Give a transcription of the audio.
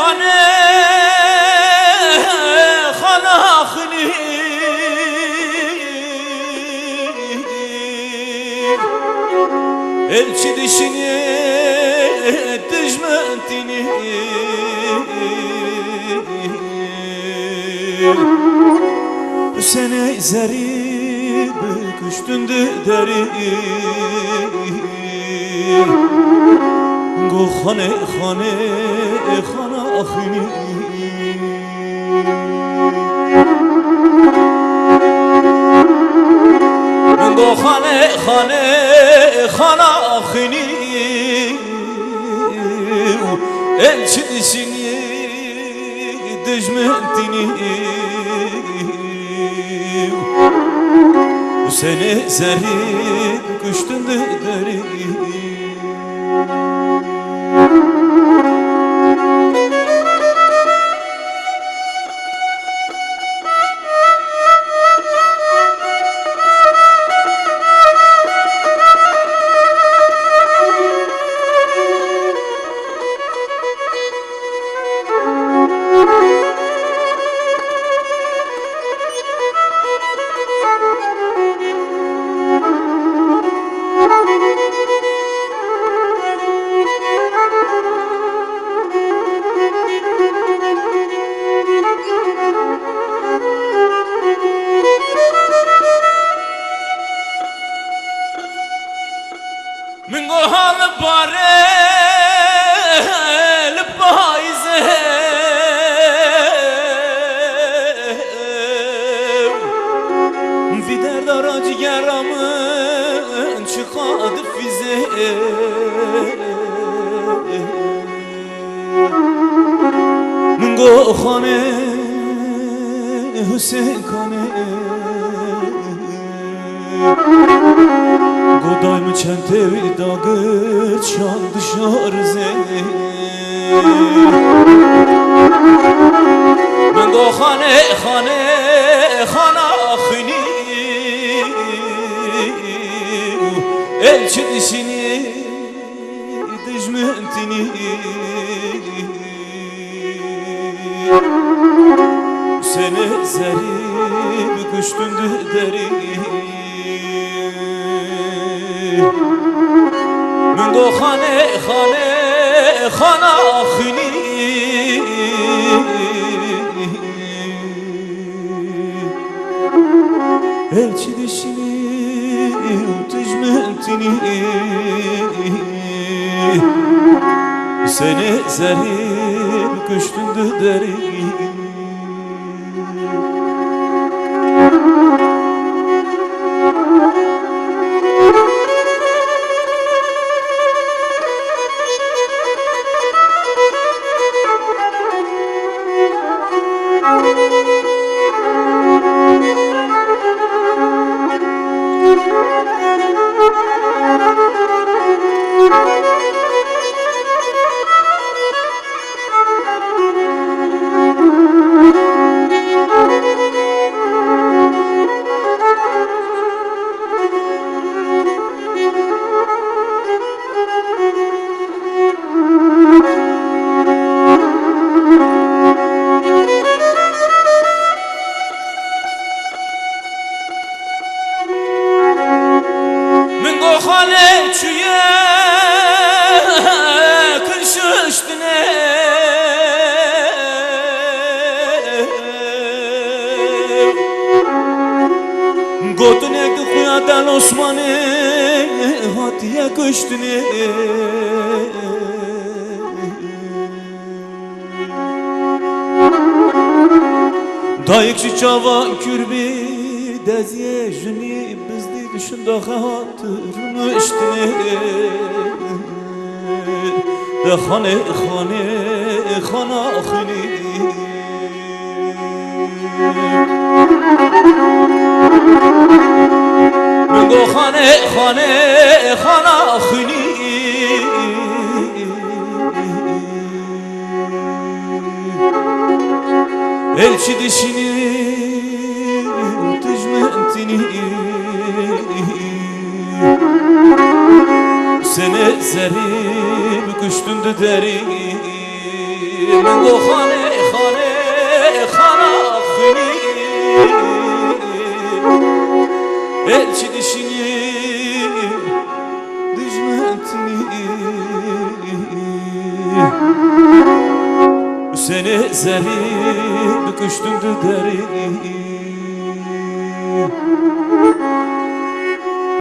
خانه خناخني elçi dişini düşmentini bu sene zerib kuştundu derim go khane khane khana akhini go khane khane khana akhini elçi dişini düşmentini bu sene zerib kuştundu derim من قهال بارل بايزه في درد جرامن çıkadı fize من قهانه Hüseyin kane Goday mı çentevi dağıt şan dışarıze Ben go khane khane khana akhini elçi dişini düşmentini sene zerib kuştundu derim من گو خانه خانه خانه آخینی elçi dişini tücmentini sene zerib kuştundu derim خاله چویه کششتنه گوتنه که خویادن osmanı hatiye kıştine dayıkçı çava kürbi deziye jüni bizdi düşünde hatırını iştine خانه خانه خانه خنی من گو خانه خانه خانه خنی elçi dişini tücmentini sene zerib kuştundu derim من گو خانه خانه خانه خونی elçi dişini düşmetini seni zeri döküştürdü deri